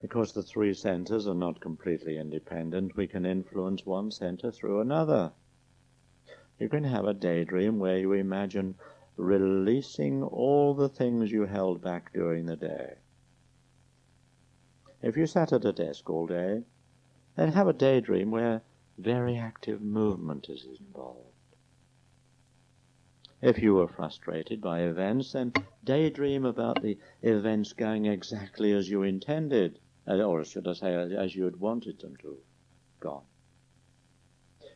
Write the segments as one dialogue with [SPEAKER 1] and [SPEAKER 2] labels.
[SPEAKER 1] Because the three centers are not completely independent, we can influence one center through another. You can have a daydream where you imagine releasing all the things you held back during the day. If you sat at a desk all day, then have a daydream where very active movement is involved. If you were frustrated by events, then daydream about the events going exactly as you intended, or should I say, as you had wanted them to have gone.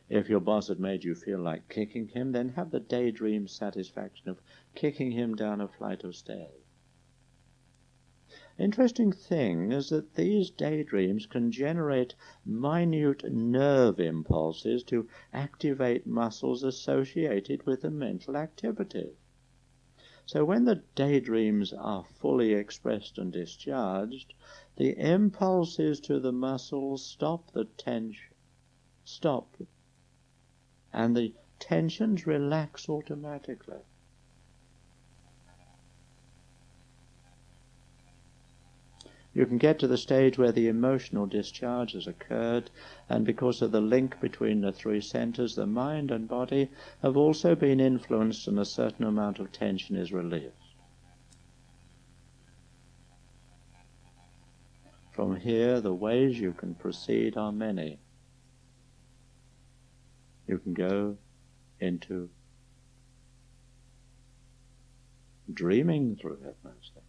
[SPEAKER 1] If your boss had made you feel like kicking him, then have the daydream satisfaction of kicking him down a flight of stairs. Interesting thing is that these daydreams can generate minute nerve impulses to activate muscles associated with the mental activity. So when the daydreams are fully expressed and discharged, the impulses to the muscles stop the tension, and the tensions relax automatically. You can get to the stage where the emotional discharge has occurred, and because of the link between the three centers, the mind and body have also been influenced and a certain amount of tension is released. From here, the ways you can proceed are many. You can go into dreaming through hypnosis.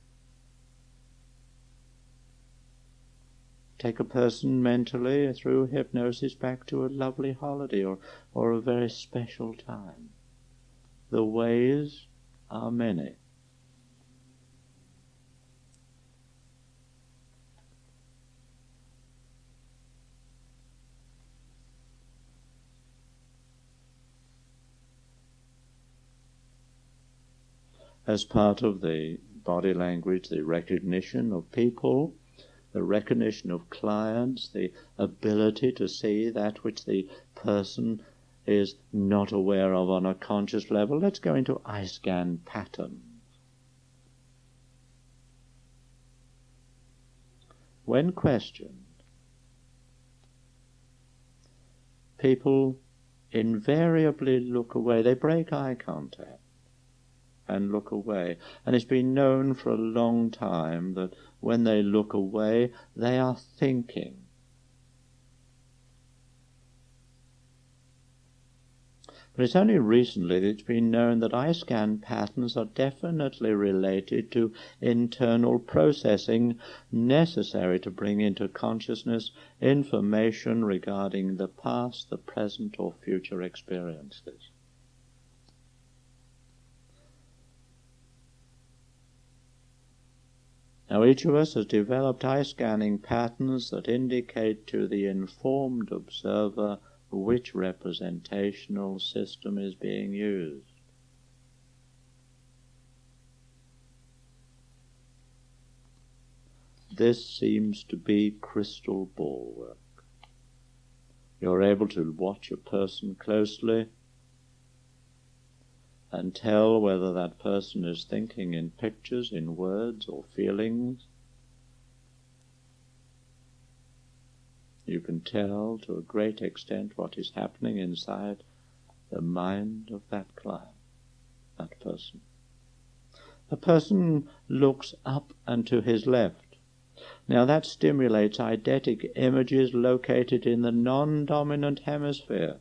[SPEAKER 1] Take a person mentally through hypnosis back to a lovely holiday or a very special time. The ways are many. As part of the body language, the recognition of people, the recognition of clients, the ability to see that which the person is not aware of on a conscious level. Let's go into eye scan patterns. When questioned, people invariably look away. They break eye contact and look away. And it's been known for a long time that when they look away, they are thinking. But it's only recently that it's been known that eye scan patterns are definitely related to internal processing necessary to bring into consciousness information regarding the past, the present, or future experiences. Now each of us has developed eye scanning patterns that indicate to the informed observer which representational system is being used. This seems to be crystal ball work. You're able to watch a person closely and tell whether that person is thinking in pictures, in words, or feelings. You can tell to a great extent what is happening inside the mind of that client, that person. The person looks up and to his left. Now that stimulates eidetic images located in the non-dominant hemisphere.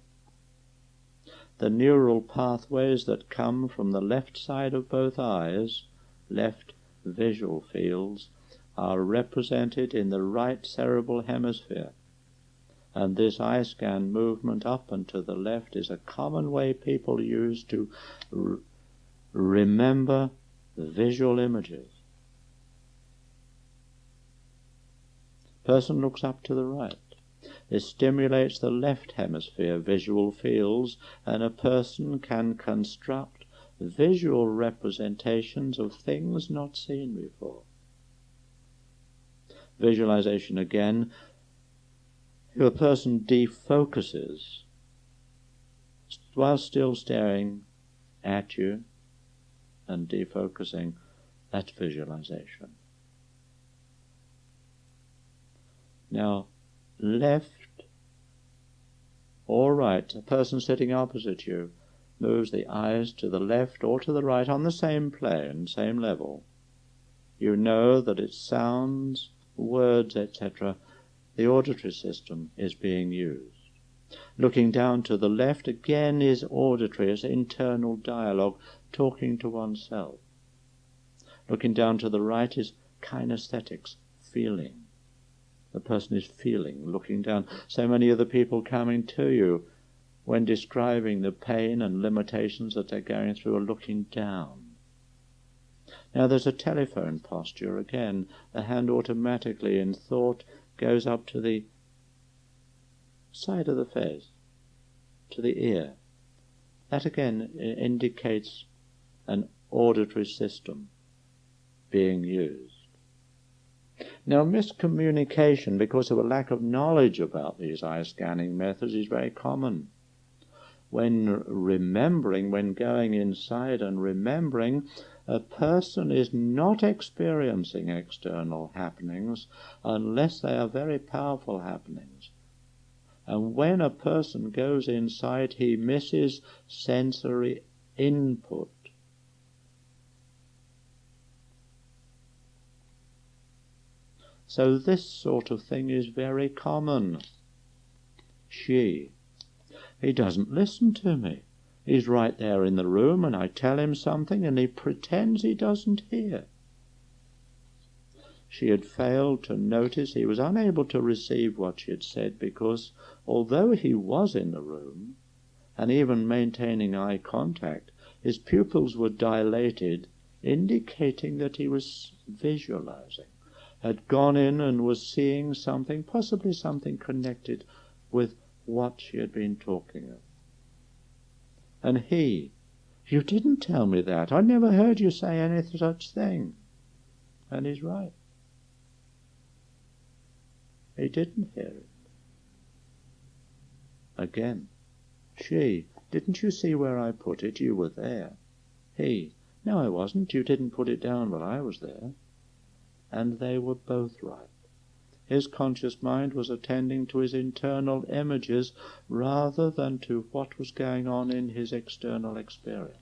[SPEAKER 1] The neural pathways that come from the left side of both eyes, left visual fields, are represented in the right cerebral hemisphere. And this eye scan movement up and to the left is a common way people use to remember visual images. Person looks up to the right. This stimulates the left hemisphere visual fields, and a person can construct visual representations of things not seen before. Visualization again. If a person defocuses while still staring at you and defocusing, that's visualization. Now, left or right, a person sitting opposite you moves the eyes to the left or to the right on the same plane, same level. You know that it's sounds, words, etc. The auditory system is being used. Looking down to the left again is auditory, it's internal dialogue, talking to oneself. Looking down to the right is kinesthetics, feeling. The person is feeling, looking down. So many of the people coming to you, when describing the pain and limitations that they're going through, are looking down. Now there's a telephone posture again. The hand automatically in thought goes up to the side of the face, to the ear. That again indicates an auditory system being used. Now, miscommunication, because of a lack of knowledge about these eye scanning methods, is very common. When remembering, when going inside and remembering, a person is not experiencing external happenings unless they are very powerful happenings. And when a person goes inside, he misses sensory input. So this sort of thing is very common. He doesn't listen to me. He's right there in the room and I tell him something and he pretends he doesn't hear. She had failed to notice, he was unable to receive what she had said because although he was in the room and even maintaining eye contact, his pupils were dilated, indicating that he was visualizing, had gone in and was seeing something, possibly something connected with what she had been talking of. And he, you didn't tell me that. I never heard you say any such thing. And he's right. He didn't hear it. Again, didn't you see where I put it? You were there. He, no, I wasn't. You didn't put it down, but I was there. And they were both right. His conscious mind was attending to his internal images rather than to what was going on in his external experience.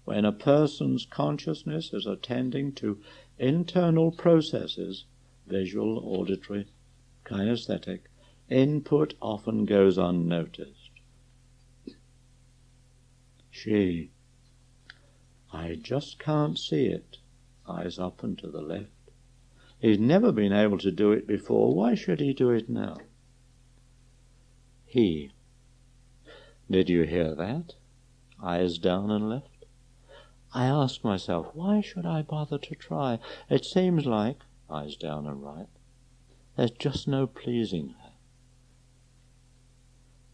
[SPEAKER 1] When a person's consciousness is attending to internal processes, visual, auditory, kinesthetic, input often goes unnoticed. I just can't see it. Eyes up and to the left. He's never been able to do it before. Why should he do it now? Did you hear that? Eyes down and left. I ask myself, why should I bother to try? It seems like, eyes down and right, there's just no pleasing her.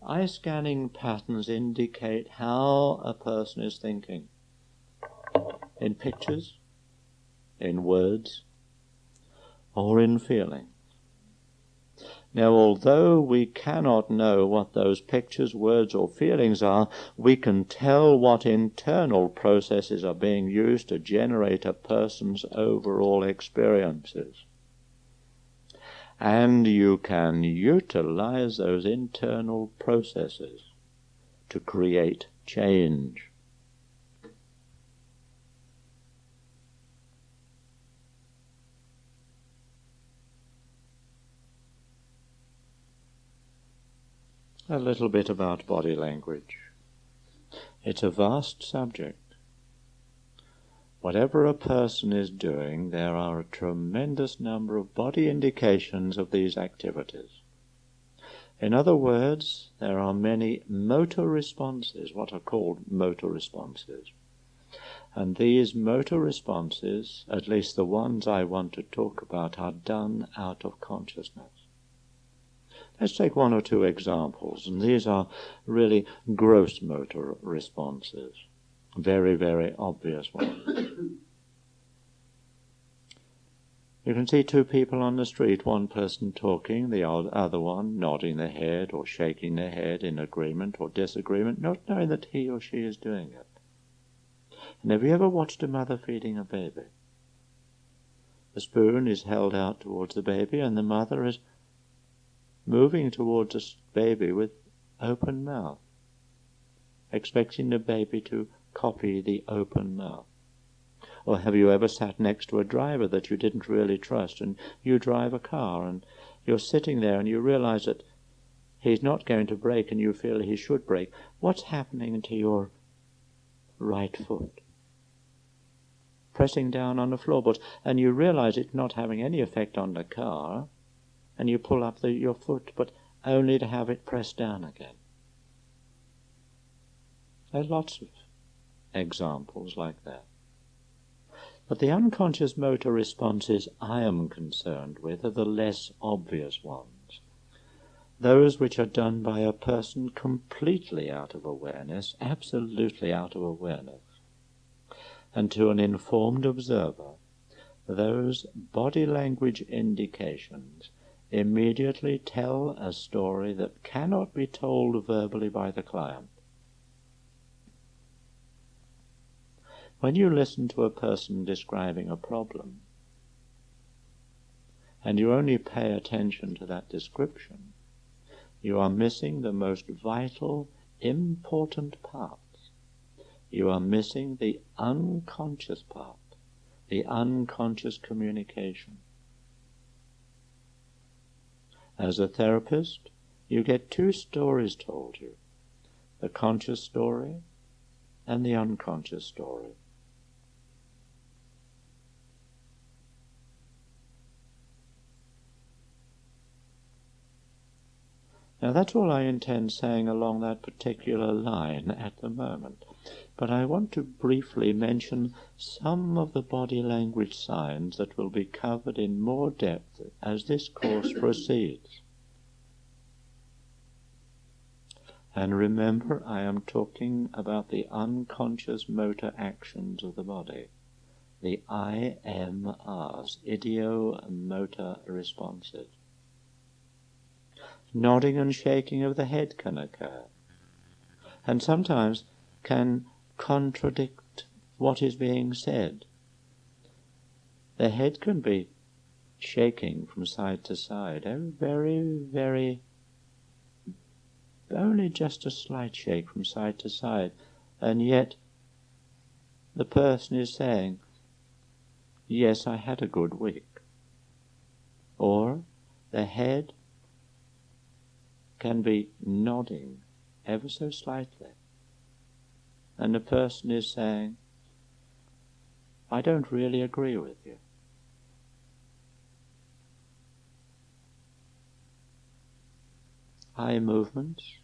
[SPEAKER 1] Eye scanning patterns indicate how a person is thinking. In pictures, in words, or in feeling. Now, although we cannot know what those pictures, words, or feelings are, we can tell what internal processes are being used to generate a person's overall experiences. And you can utilize those internal processes to create change. A little bit about body language. It's a vast subject. Whatever a person is doing, there are a tremendous number of body indications of these activities. In other words, there are many motor responses, what are called motor responses. And these motor responses, at least the ones I want to talk about, are done out of consciousness. Let's take one or two examples, and these are really gross motor responses, very, very obvious ones. You can see two people on the street, one person talking, the other one nodding their head or shaking their head in agreement or disagreement, not knowing that he or she is doing it. And have you ever watched a mother feeding a baby? The spoon is held out towards the baby, and the mother is moving towards the baby with open mouth, expecting the baby to copy the open mouth. Or have you ever sat next to a driver that you didn't really trust, and you drive a car, and you're sitting there and you realize that he's not going to brake and you feel he should brake? What's happening to your right foot? Pressing down on the floorboards, and you realize it's not having any effect on the car, and you pull up your foot, but only to have it pressed down again. There's lots of examples like that. But the unconscious motor responses I am concerned with are the less obvious ones, those which are done by a person completely out of awareness, absolutely out of awareness. And to an informed observer, those body language indications immediately tell a story that cannot be told verbally by the client. When you listen to a person describing a problem, and you only pay attention to that description, you are missing the most vital, important part. You are missing the unconscious part, the unconscious communication. As a therapist, you get two stories told you, the conscious story and the unconscious story. Now that's all I intend saying along that particular line at the moment. But I want to briefly mention some of the body language signs that will be covered in more depth as this course proceeds. And remember, I am talking about the unconscious motor actions of the body, the IMRs, idiomotor responses. Nodding and shaking of the head can occur, and sometimes can contradict what is being said. The head can be shaking from side to side, very, only just a slight shake from side to side, and yet the person is saying, yes, I had a good week. Or the head can be nodding ever so slightly, and the person is saying, I don't really agree with you. Eye movements.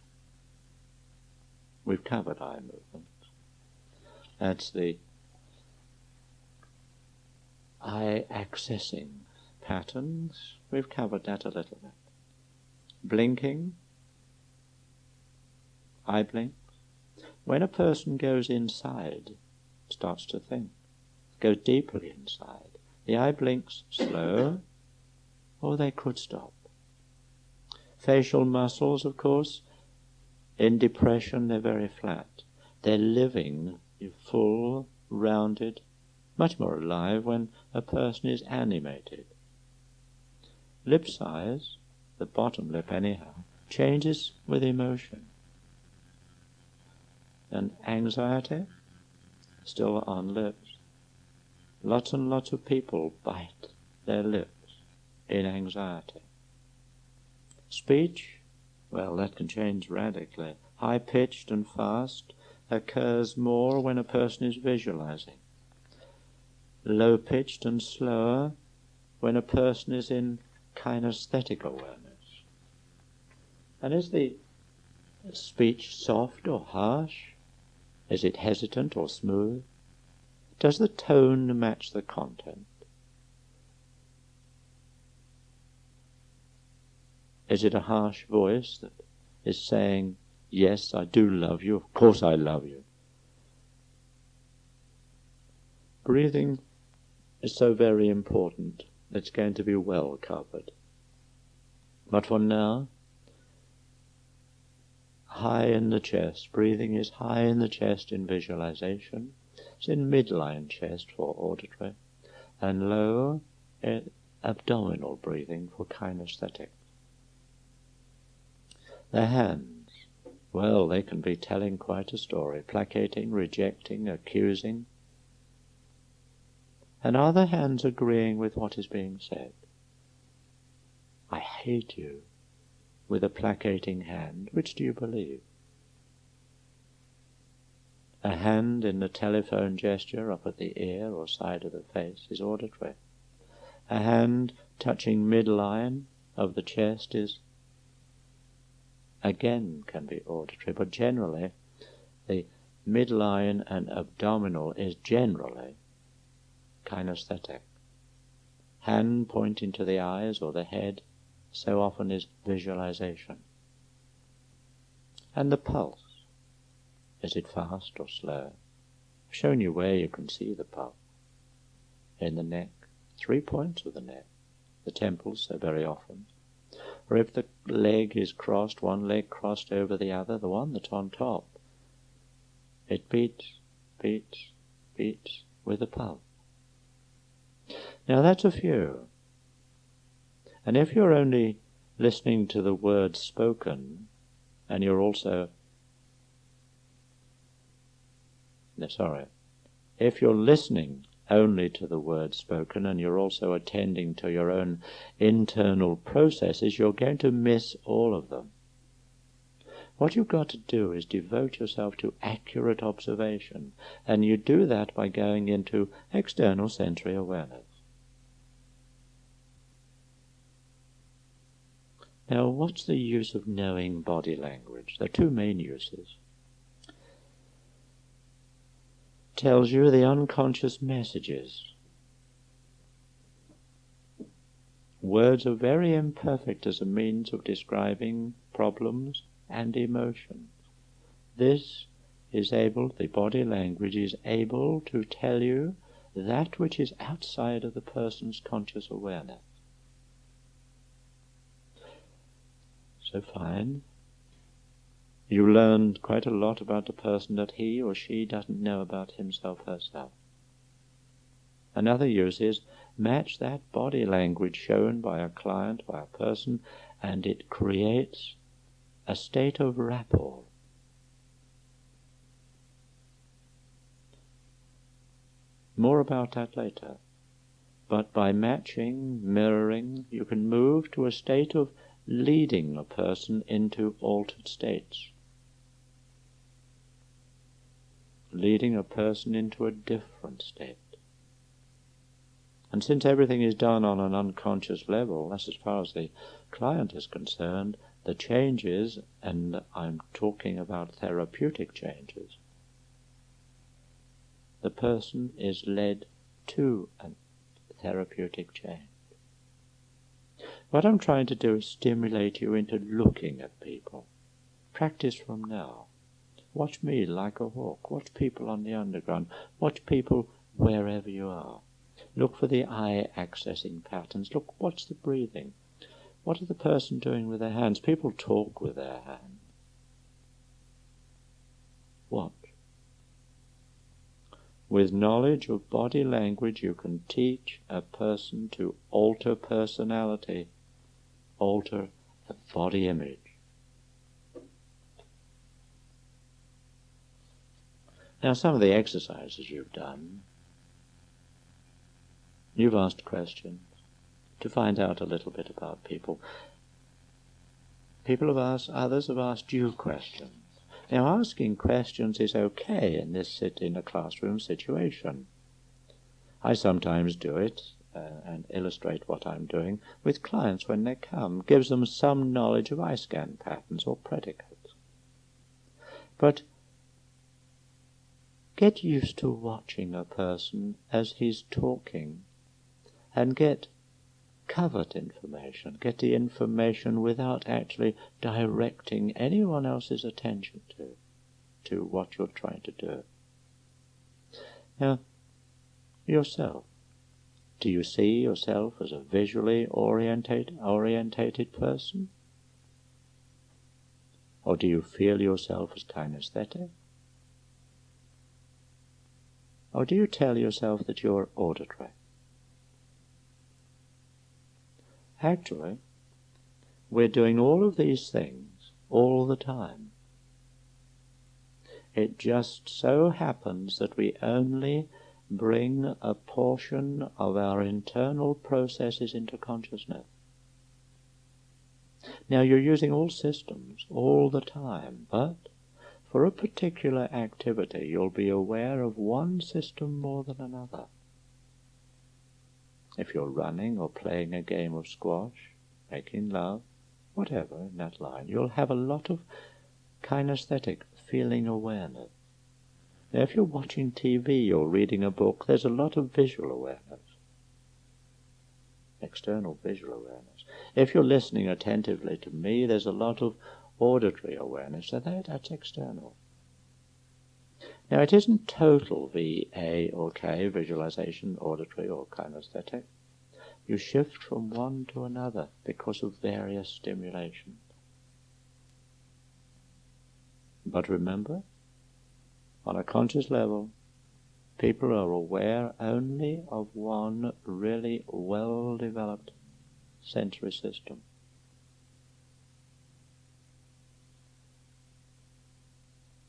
[SPEAKER 1] We've covered eye movements. That's the eye accessing patterns. We've covered that a little bit. Blinking. Eye blinks. When a person goes inside, starts to think, goes deeply inside, the eye blinks slow, or they could stop. Facial muscles, of course, in depression they're very flat. They're living, full, rounded, much more alive when a person is animated. Lip size, the bottom lip anyhow, changes with emotion. And anxiety, still on lips. Lots and lots of people bite their lips in anxiety. Speech, well, that can change radically. High-pitched and fast occurs more when a person is visualizing. Low-pitched and slower when a person is in kinesthetic awareness. And is the speech soft or harsh? Is it hesitant or smooth? Does the tone match the content? Is it a harsh voice that is saying, yes, I do love you, of course I love you? Breathing is so very important. It's going to be well covered. But for now, high in the chest. Breathing is high in the chest in visualization. It's in midline chest for auditory. And low abdominal breathing for kinesthetic. The hands, well, they can be telling quite a story, placating, rejecting, accusing. And are the hands agreeing with what is being said? I hate you, with a placating hand. Which do you believe? A hand in the telephone gesture up at the ear or side of the face is auditory. A hand touching midline of the chest is, again, can be auditory, but generally the midline and abdominal is generally kinesthetic. Hand pointing to the eyes or the head so often is visualization. And the pulse, is it fast or slow? I've shown you where you can see the pulse. In the neck, 3 points of the neck, the temples so very often. Or if the leg is crossed, one leg crossed over the other, the one that's on top, it beats, beats, beats with the pulse. Now that's a few. And if you're only listening to the words spoken, and you're also, if you're listening only to the words spoken and you're also attending to your own internal processes, you're going to miss all of them. What you've got to do is devote yourself to accurate observation, and you do that by going into external sensory awareness. Now, what's the use of knowing body language? There are two main uses. Tells you the unconscious messages. Words are very imperfect as a means of describing problems and emotions. This is able, the body language is able to tell you that which is outside of the person's conscious awareness. So fine. You learned quite a lot about the person that he or she doesn't know about himself herself. Another use is match that body language shown by a client, by a person, and it creates a state of rapport. More about that later. But by matching, mirroring, you can move to a state of leading a person into altered states. Leading a person into a different state. And since everything is done on an unconscious level, that's as far as the client is concerned, the changes, and I'm talking about therapeutic changes, the person is led to a therapeutic change. What I'm trying to do is stimulate you into looking at people. Practice from now. Watch me like a hawk. Watch people on the underground. Watch people wherever you are. Look for the eye accessing patterns. Look, what's the breathing? What is the person doing with their hands? People talk with their hands. Watch. With knowledge of body language, you can teach a person to alter personality, alter the body image. Now, some of the exercises you've done, you've asked questions to find out a little bit about people. Others have asked you questions. Now, asking questions is okay in a classroom situation. I sometimes do it and illustrate what I'm doing with clients when they come. Gives them some knowledge of eye scan patterns or predicates. But get used to watching a person as he's talking and get covert information, get the information without actually directing anyone else's attention to what you're trying to do. Now, yourself. Do you see yourself as a visually orientated person? Or do you feel yourself as kinesthetic? Or do you tell yourself that you're auditory? Actually, we're doing all of these things all the time. It just so happens that we only bring a portion of our internal processes into consciousness. Now, you're using all systems all the time, but for a particular activity you'll be aware of one system more than another. If you're running or playing a game of squash, making love, whatever in that line, you'll have a lot of kinesthetic feeling awareness. Now, if you're watching TV or reading a book, there's a lot of visual awareness, external visual awareness. If you're listening attentively to me, there's a lot of auditory awareness, so that's external. Now, it isn't total V, A, or K, visualization, auditory, or kinesthetic. You shift from one to another because of various stimulations. But remember, on a conscious level, people are aware only of one really well-developed sensory system.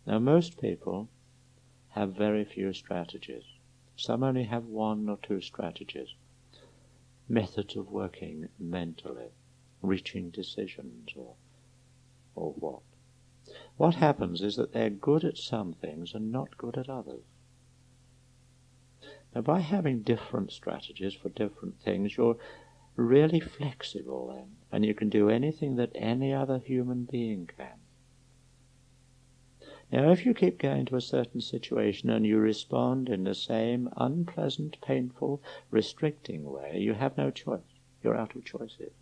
[SPEAKER 1] Now, most people have very few strategies. Some only have one or two strategies, methods of working mentally, reaching decisions, or what. What happens is that they're good at some things and not good at others. Now, by having different strategies for different things, you're really flexible then, and you can do anything that any other human being can. Now, if you keep going to a certain situation and you respond in the same unpleasant, painful, restricting way, you have no choice. You're out of choices.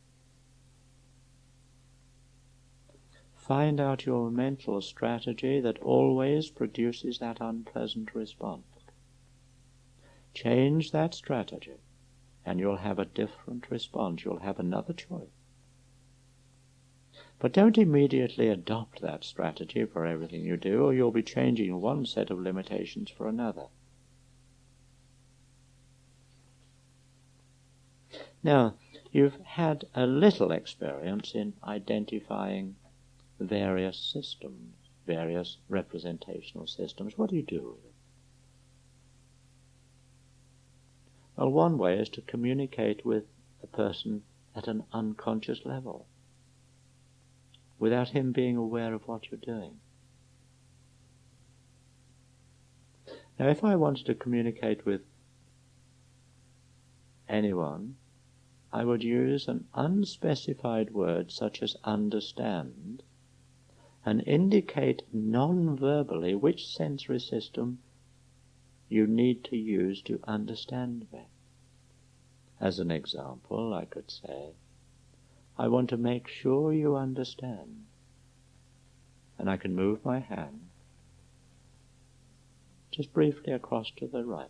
[SPEAKER 1] Find out your mental strategy that always produces that unpleasant response. Change that strategy, and you'll have a different response. You'll have another choice. But don't immediately adopt that strategy for everything you do, or you'll be changing one set of limitations for another. Now, you've had a little experience in identifying various systems, various representational systems. What do you do with it? Well, one way is to communicate with a person at an unconscious level, without him being aware of what you're doing. Now, if I wanted to communicate with anyone, I would use an unspecified word such as understand, and indicate non-verbally which sensory system you need to use to understand me. As an example, I could say, I want to make sure you understand. And I can move my hand just briefly across to the right.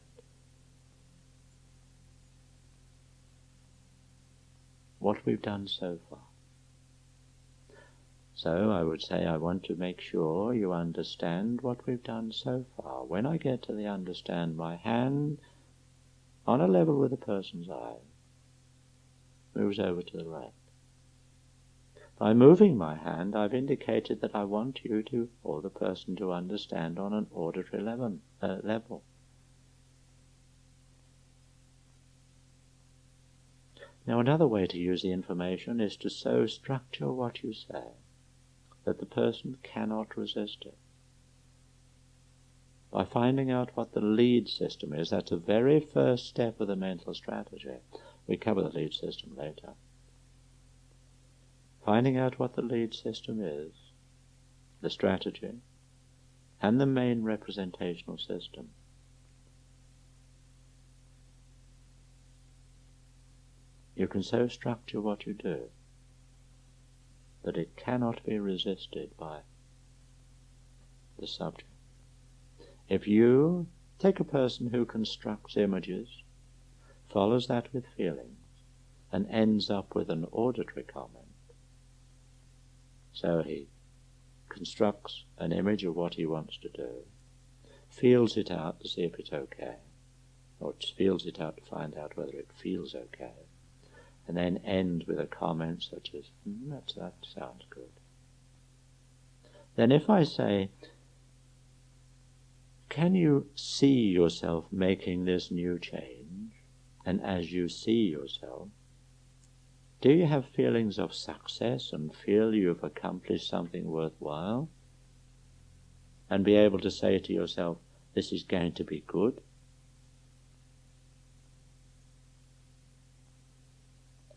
[SPEAKER 1] What we've done so far. So I would say I want to make sure you understand what we've done so far. When I get to the understand, my hand on a level with the person's eye moves over to the right. By moving my hand, I've indicated that I want you to, or the person to, understand on an auditory level. Now, another way to use the information is to so structure what you say that the person cannot resist it. By finding out what the lead system is, that's the very first step of the mental strategy. We cover the lead system later. Finding out what the lead system is, the strategy, and the main representational system. You can so structure what you do that it cannot be resisted by the subject. If you take a person who constructs images, follows that with feelings, and ends up with an auditory comment, so he constructs an image of what he wants to do, feels it out to see if it's okay, or feels it out to find out whether it feels okay, and then end with a comment such as, that sounds good. Then if I say, can you see yourself making this new change? And as you see yourself, do you have feelings of success and feel you've accomplished something worthwhile? And be able to say to yourself, this is going to be good?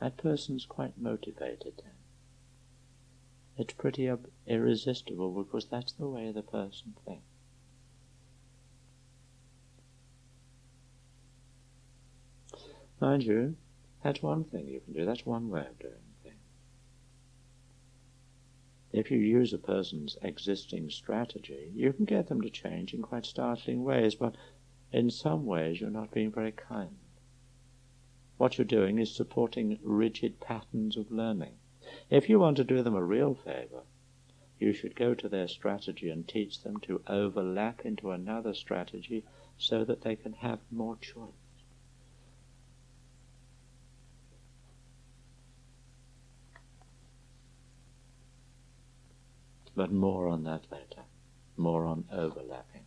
[SPEAKER 1] That person's quite motivated then. It's pretty irresistible because that's the way the person thinks. Mind you, that's one thing you can do. That's one way of doing things. If you use a person's existing strategy, you can get them to change in quite startling ways, but in some ways you're not being very kind. What you're doing is supporting rigid patterns of learning. If you want to do them a real favor, you should go to their strategy and teach them to overlap into another strategy so that they can have more choice. But more on that later, more on overlapping.